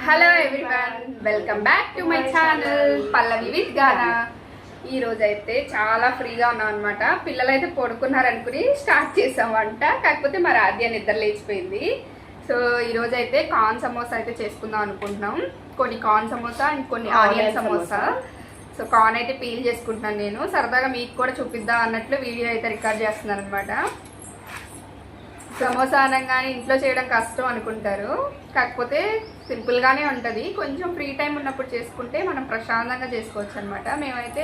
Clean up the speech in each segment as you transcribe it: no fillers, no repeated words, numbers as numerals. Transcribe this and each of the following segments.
Hello everyone, welcome back to my channel Pallavi with Gaana. ఈ రోజు అయితే చాలా ఫ్రీగా ఉన్నాం అనమాట. పిల్లలైతే పడుకున్నారనుకుని స్టార్ట్ చేసాం వంట. కాకపోతే మా రాధ్య నిద్ర లేచిపోయింది. సో ఈరోజు అయితే కార్న్ సమోసా అయితే చేసుకుందాం అనుకుంటున్నాం. కొన్ని కార్న్ సమోసా, ఇంకొన్ని ఆనియన్ సమోసా. సో కార్న్ అయితే పీల్ చేసుకుంటున్నాను నేను. సరదాగా మీకు కూడా చూపిద్దాం అన్నట్లు వీడియో అయితే రికార్డ్ చేస్తున్నాను అనమాట. సమోసా అనగానే ఇంట్లో చేయడం కష్టం అనుకుంటారు, కాకపోతే సింపుల్గానే ఉంటుంది. కొంచెం ఫ్రీ టైం ఉన్నప్పుడు చేసుకుంటే మనం ప్రశాంతంగా చేసుకోవచ్చు అనమాట. మేమైతే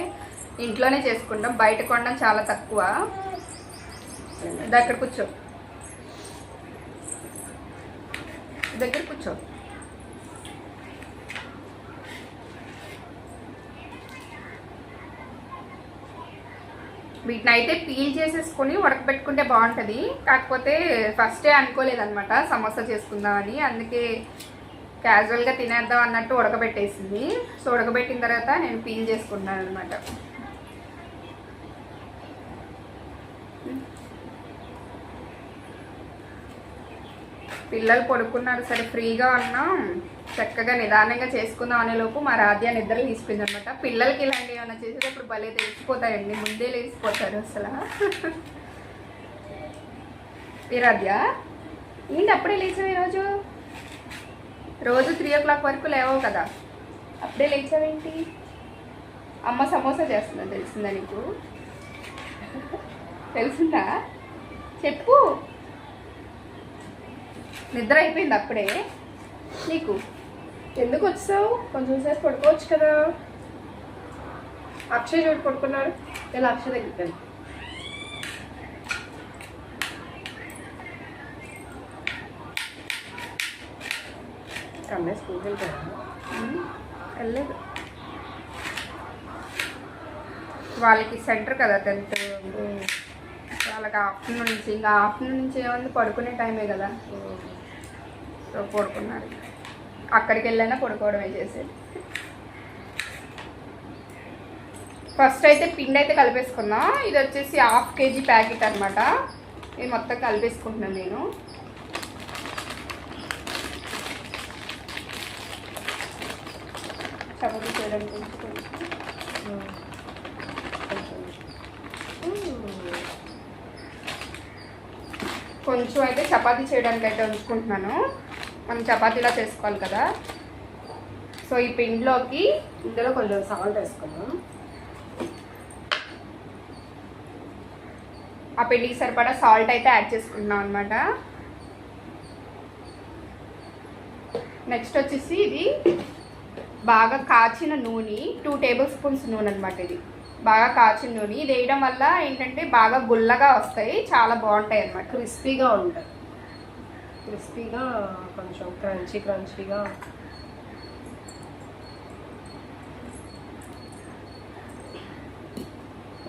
ఇంట్లోనే చేసుకుంటాం, బయట కొనడం చాలా తక్కువ. దగ్గర కూర్చో, దగ్గర కూర్చో. వీటిని అయితే పీల్ చేసేసుకొని ఉడకబెట్టుకుంటే బాగుంటుంది. కాకపోతే ఫస్టే అనుకోలేదన్నమాట సమోసా చేసుకుందామని, అందుకే క్యాజువల్గా తినేద్దాం అన్నట్టు ఉడకబెట్టేసింది. సో ఉడకబెట్టిన తర్వాత నేను పీల్ చేసుకుంటాను అనమాట. పిల్లలు పడుకున్నారు, సరే ఫ్రీగా ఉన్నాం, చక్కగా నిదానంగా చేసుకుందాం అనేలోపు మా రాధ్య నిద్ర తీసుకుంది అనమాట. పిల్లలకి ఇలాంటివి ఏమైనా చేసేటప్పుడు భలే తెలిసిపోతాయండి, ముందే లేచిపోతారు అసలు. ఈ రాధ్య ఏంటి అప్పుడే లేచావు? ఈరోజు రోజు 3 o'clock వరకు లేవవు కదా, అప్పుడే లేచావేంటి? అమ్మ సమోసా చేస్తుందా, తెలిసిందా నీకు? తెలిసిందా? చెప్పు. నిద్ర అయిపోయింది అప్పుడే నీకు? ఎందుకు వచ్చావు? కొంచెం సేపు పడుకోవచ్చు కదా. అక్షయ్ చోటు పడుకున్నాడు, ఇలా అక్షయ్ దగ్గరికి అమ్మాయి స్కూల్కి వెళ్ళలేదు. వాళ్ళకి సెంటర్ కదా 10th. వాళ్ళకి ఆఫ్టర్నూన్ నుంచి, ఇంకా ఆఫ్టర్నూన్ నుంచి ఏముంది, పడుకునే టైమే కదా. సో పడుకున్నారు. అక్కడికి వెళ్ళైనా పడుకోవడమే చేసేది. ఫస్ట్ అయితే పిండి అయితే కలిపేసుకుందాం. ఇది వచ్చేసి 1/2 kg ప్యాకెట్ అనమాట. ఇది మొత్తం కలిపేసుకుంటున్నాను నేను. చపాతీ చేయడానికి కొంచెం అయితే చపాతీ చేయడానికి అయితే ఉంచుకుంటున్నాను. మనం చపాతీలా చేసుకోవాలి కదా. సో ఈ పిండిలోకి ఇందులో కొంచెం సాల్ట్ వేసుకున్నాం. ఆ పిండికి సరిపడా సాల్ట్ అయితే యాడ్ చేసుకుంటున్నాం అనమాట. నెక్స్ట్ వచ్చేసి ఇది బాగా కాచిన నూనె, 2 tablespoons నూనె అనమాట. ఇది బాగా కాచిన నూనె. ఇది వేయడం వల్ల ఏంటంటే బాగా గుల్లగా వస్తాయి, చాలా బాగుంటాయి అన్నమాట. క్రిస్పీగా ఉంటాయి, క్రిస్పీగా కొంచెం క్రంచీగా.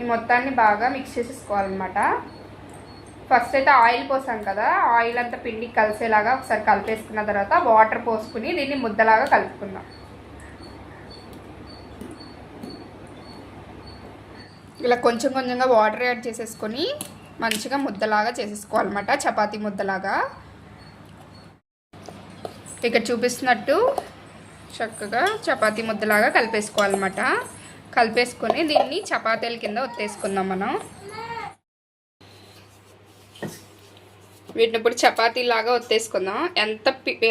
ఈ మొత్తాన్ని బాగా మిక్స్ చేసేసుకోవాలన్నమాట. ఫస్ట్ అయితే ఆయిల్ పోసాం కదా, ఆయిల్ అంతా పిండికి కలిసేలాగా ఒకసారి కలిపేసుకున్న తర్వాత వాటర్ పోసుకుని దీన్ని ముద్దలాగా కలుపుకుందాం. ఇలా కొంచెం కొంచెంగా వాటర్ యాడ్ చేసేసుకొని మంచిగా ముద్దలాగా చేసేసుకోవాలన్నమాట, చపాతీ ముద్దలాగా. ఇక్కడ చూపిస్తున్నట్టు చక్కగా చపాతీ ముద్దలాగా కలిపేసుకోవాలన్నమాట. కలిపేసుకొని దీన్ని చపాతీల కింద ఒత్తేసుకుందాం మనం. వీటిని ఇప్పుడు చపాతీలాగా ఒత్తేసుకుందాం.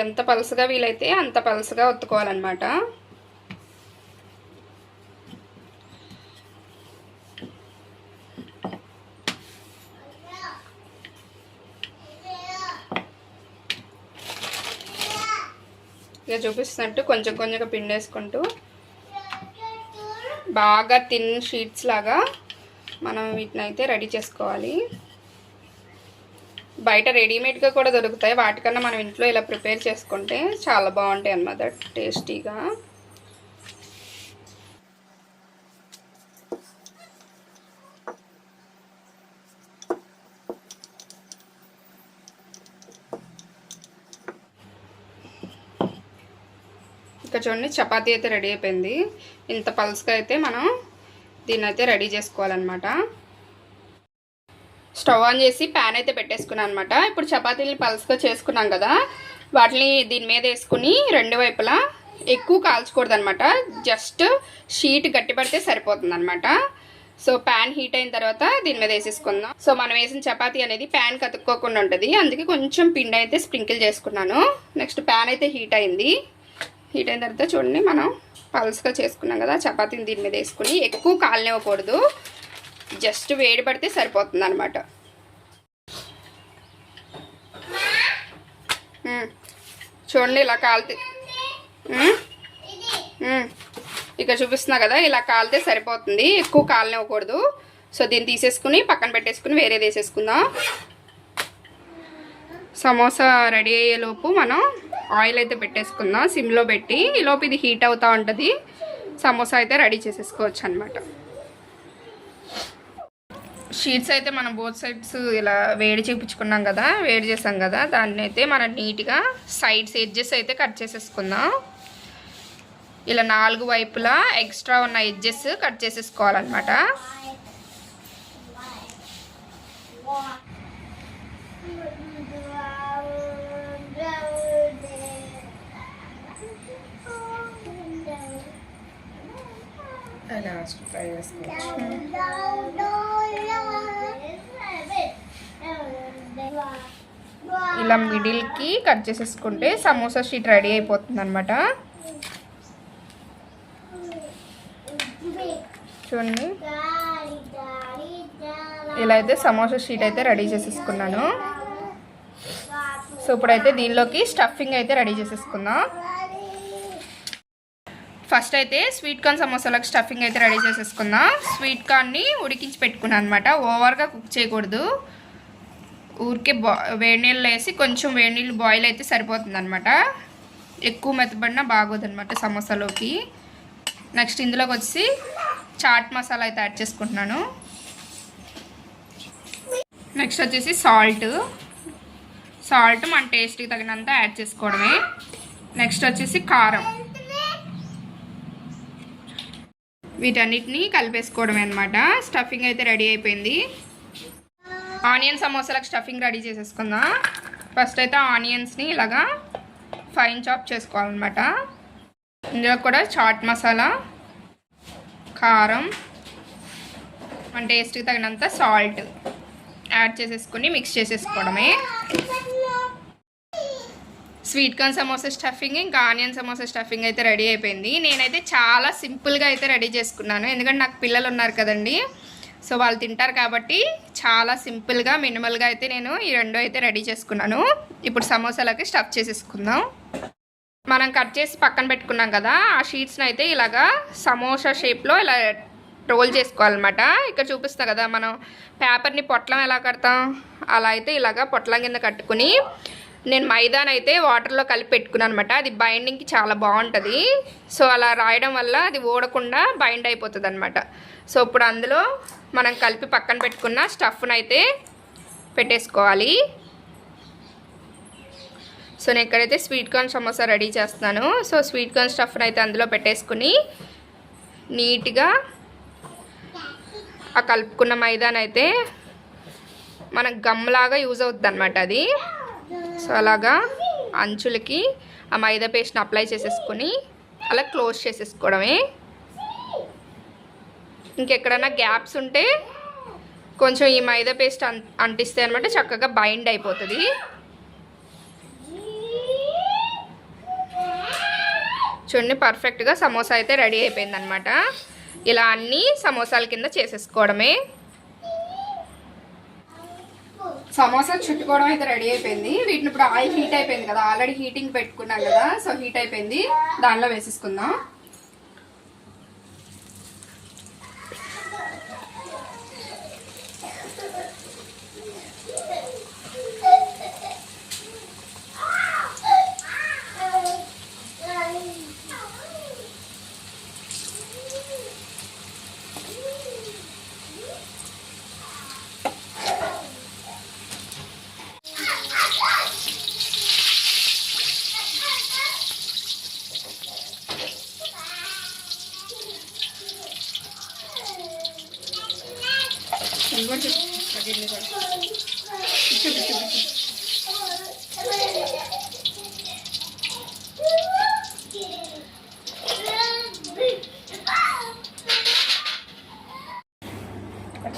ఎంత పలుసగా వీలైతే అంత పలుసగా ఒత్తుకోవాలన్నమాట. ఇక చూపిస్తున్నట్టు కొంచెం కొంచెంగా పిండి వేసుకుంటూ బాగా థిన్ షీట్స్ లాగా మనం వీటిని అయితే రెడీ చేసుకోవాలి. బయట రెడీమేడ్గా కూడా దొరుకుతాయి, వాటికన్నా మనం ఇంట్లో ఇలా ప్రిపేర్ చేసుకుంటే చాలా బాగుంటాయి అన్నమాట, టేస్టీగా. ఇక చూడండి, చపాతీ అయితే రెడీ అయిపోయింది. ఇంత పల్స్గా అయితే మనం దీన్ని అయితే రెడీ చేసుకోవాలన్నమాట. స్టవ్ ఆన్ చేసి ప్యాన్ అయితే పెట్టేసుకున్నాను అనమాట. ఇప్పుడు చపాతీలు పల్స్గా చేసుకున్నాం కదా, వాటిని దీని మీద వేసుకుని రెండు వైపులా ఎక్కువ కాల్చకూడదు అనమాట, జస్ట్ షీట్ గట్టి పడితే సరిపోతుంది అనమాట. సో ప్యాన్ హీట్ అయిన తర్వాత దీని మీద వేసేసుకుందాం. సో మనం వేసిన చపాతీ అనేది ప్యాన్ కతుక్కోకుండా ఉంటుంది, అందుకే కొంచెం పిండి అయితే స్ప్రింకిల్ చేసుకున్నాను. నెక్స్ట్ ప్యాన్ అయితే హీట్ అయింది. హీట్ అయిన తర్వాత చూడండి, మనం పల్స్గా చేసుకున్నాం కదా చపాతీని దీని మీద వేసుకుని ఎక్కువ కాలనివ్వకూడదు, జస్ట్ వేడి పడితే సరిపోతుంది అనమాట. చూడండి ఇలా కాలితే ఇక్కడ చూపిస్తున్నా కదా, ఇలా కాలితే సరిపోతుంది, ఎక్కువ కాలనివ్వకూడదు. సో దీన్ని తీసేసుకుని పక్కన పెట్టేసుకుని వేరేది వేసేసుకుందాం. సమోసా రెడీ అయ్యేలోపు మనం ఆయిల్ అయితే పెట్టేసుకుందాం సిమ్లో పెట్టి. ఈలోపు ఇది హీట్ అవుతూ ఉంటుంది, సమోసా అయితే రెడీ చేసేసుకోవచ్చు అనమాట. షీట్స్ అయితే మనం బోత్ సైడ్స్ ఇలా వేడి చేయించుకున్నాం కదా, వేడి చేసాం కదా, దాన్ని అయితే మనం నీట్గా సైడ్స్ ఎడ్జెస్ అయితే కట్ చేసేసుకుందాం. ఇలా 4 వైపులా ఎక్స్ట్రా ఉన్న ఎడ్జెస్ కట్ చేసేసుకోవాలన్నమాట. ఫ్రై చేసుకోవచ్చు. ఇలా మిడిల్కి కట్ చేసేసుకుంటే సమోసా షీట్ రెడీ అయిపోతుంది అనమాట. చూడండి, ఇలా అయితే సమోసా షీట్ అయితే రెడీ చేసేసుకున్నాను. సో ఇప్పుడైతే దీనిలోకి స్టఫింగ్ అయితే రెడీ చేసేసుకుందాం. ఫస్ట్ అయితే స్వీట్ కార్న్ సమోసాలకు స్టఫింగ్ అయితే రెడీ చేసేసుకుందాం. స్వీట్ కార్న్ని ఉడికించి పెట్టుకున్నాను అనమాట, ఓవర్గా కుక్ చేయకూడదు, ఊరికే వేడి నీళ్ళు వేసి కొంచెం వేడి నీళ్ళు బాయిల్ అయితే సరిపోతుంది అనమాట, ఎక్కువ మెత్తబడినా బాగోదు అనమాట సమోసాలోకి. నెక్స్ట్ ఇందులోకి వచ్చి చాట్ మసాలా అయితే యాడ్ చేసుకుంటున్నాను. నెక్స్ట్ వచ్చేసి సాల్ట్ మన టేస్ట్కి తగినంత యాడ్ చేసుకోవడమే. నెక్స్ట్ వచ్చేసి కారం, వీటన్నిటిని కలిపేసుకోవడమే అనమాట. స్టఫింగ్ అయితే రెడీ అయిపోయింది. ఆనియన్ సమోసాలకు స్టఫింగ్ రెడీ చేసేసుకుందాం. ఫస్ట్ అయితే ఆనియన్స్ని ఇలాగా ఫైన్ చాప్ చేసుకోవాలన్నమాట. ఇందులో కూడా చాట్ మసాలా, కారం, మన టేస్ట్కి తగినంత సాల్ట్ యాడ్ చేసేసుకుని మిక్స్ చేసేసుకోవడమే. స్వీట్ కార్న్ సమోసా స్టఫింగ్ ఇంకా ఆనియన్ సమోసా స్టఫింగ్ అయితే రెడీ అయిపోయింది. నేనైతే చాలా సింపుల్గా అయితే రెడీ చేసుకున్నాను, ఎందుకంటే నాకు పిల్లలు ఉన్నారు కదండి, సో వాళ్ళు తింటారు కాబట్టి చాలా సింపుల్గా మినిమల్గా అయితే నేను ఈ రెండు అయితే రెడీ చేసుకున్నాను. ఇప్పుడు సమోసాలకి స్టఫ్ చేసేసుకుందాం. మనం కట్ చేసి పక్కన పెట్టుకున్నాం కదా, ఆ షీట్స్ని అయితే ఇలాగా సమోసా షేప్లో ఇలా రోల్ చేసుకోవాలన్నమాట. ఇక్కడ చూపిస్తా కదా, మనం పేపర్ని పొట్లం ఎలా కడతాం అలా అయితే ఇలాగా పొట్లం కింద కట్టుకుని, నేను మైదానైతే వాటర్లో కలిపి పెట్టుకున్నాను అనమాట, అది బైండింగ్కి చాలా బాగుంటుంది. సో అలా రాయడం వల్ల అది ఊడకుండా బైండ్ అయిపోతుంది అనమాట. సో ఇప్పుడు అందులో మనం కలిపి పక్కన పెట్టుకున్న స్టఫ్ను అయితే పెట్టేసుకోవాలి. సో నేను ఇక్కడైతే స్వీట్ కార్న్ సమోసా రెడీ చేస్తున్నాను. సో స్వీట్ కార్న్ స్టఫ్ను అయితే అందులో పెట్టేసుకుని నీట్గా ఆ కలుపుకున్న మైదానైతే మనకు గమ్లాగా యూజ్ అవుతుంది అనమాట అది. సో అలాగా అంచులకి ఆ మైదా పేస్ట్ని అప్లై చేసేసుకొని అలా క్లోజ్ చేసేసుకోవడమే. ఇంకెక్కడైనా గ్యాప్స్ ఉంటే కొంచెం ఈ మైదా పేస్ట్ అంటిస్తే అనమాట చక్కగా బైండ్ అయిపోతుంది. చూడండి, పర్ఫెక్ట్గా సమోసా అయితే రెడీ అయిపోయింది అనమాట. ఇలా అన్నీ సమోసాల కింద చేసేసుకోవడమే. సమోసా చుట్టుకోవడం అయితే రెడీ అయిపోయింది. వీటిని ఇప్పుడు ఆయిల్ హీట్ అయిపోయింది కదా, ఆల్రెడీ హీటింగ్ పెట్టుకున్నాం కదా, సో హీట్ అయిపోయింది, దానిలో వేసేసుకుందాం.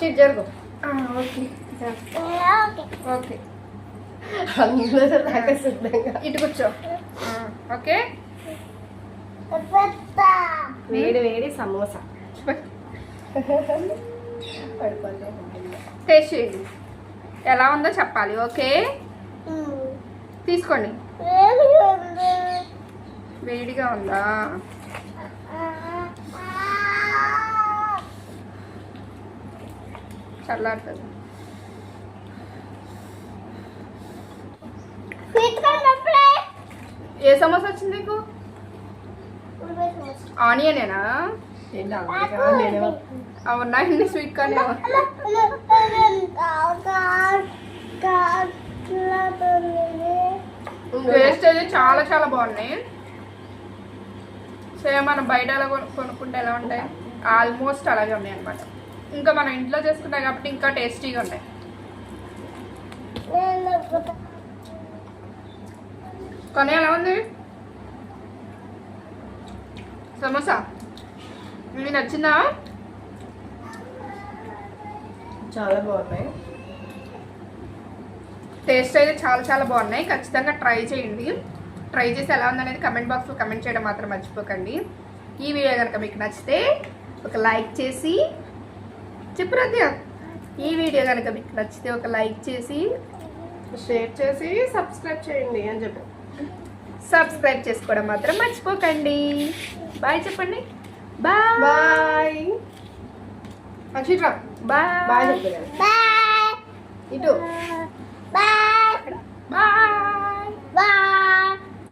అక్షిత్ జరుగు. ఓకే ఓకే అందరూ నాకు సిద్ధంగా. ఇటు కూర్చో. ఓకే వేడి వేడి సమోసా పడుకోండి. టేస్ట్ చేయండి, ఎలా ఉందో చెప్పాలి. ఓకే తీసుకోండి. వేడిగా ఉందా? చల్లారుతుంది. ఏ సమోసా వచ్చింది నీకు? ఆనియనేనా? ఏంటి అమెరికా నేను అవునా, ఇన్ని స్వీట్ కానీ టేస్ట్ అయితే చాలా చాలా బాగున్నాయి. సేమ్ మనం బయట ఎలా కొనుక్కుంటే ఎలా ఉంటాయి, ఆల్మోస్ట్ అలాగే ఉన్నాయి అనమాట. ఇంకా మనం ఇంట్లో చేసుకుంటాం కాబట్టి ఇంకా టేస్టీగా ఉంటాయి. కానీ ఎలా ఉంది సమోసా? మీకు నచ్చిందా? చాలా బాగున్నాయి. టేస్ట్ అయితే చాలా చాలా బాగున్నాయి. ఖచ్చితంగా ట్రై చేయండి. ట్రై చేసి ఎలా ఉందనేది కమెంట్ బాక్స్లో కమెంట్ చేయడం మాత్రం మర్చిపోకండి. ఈ వీడియో కనుక మీకు నచ్చితే ఒక లైక్ చేసి చెప్పు రద్య. ఈ వీడియో కనుక మీకు నచ్చితే ఒక లైక్ చేసి షేర్ చేసి సబ్స్క్రైబ్ చేయండి అని చెప్పి సబ్స్క్రైబ్ చేసుకోవడం మాత్రం మర్చిపోకండి. బాయ్ చెప్పండి. Bye bye. అక్షిత్ రా. బాయ్ బాయ్ చెప్పు. ఇటు బాయ్.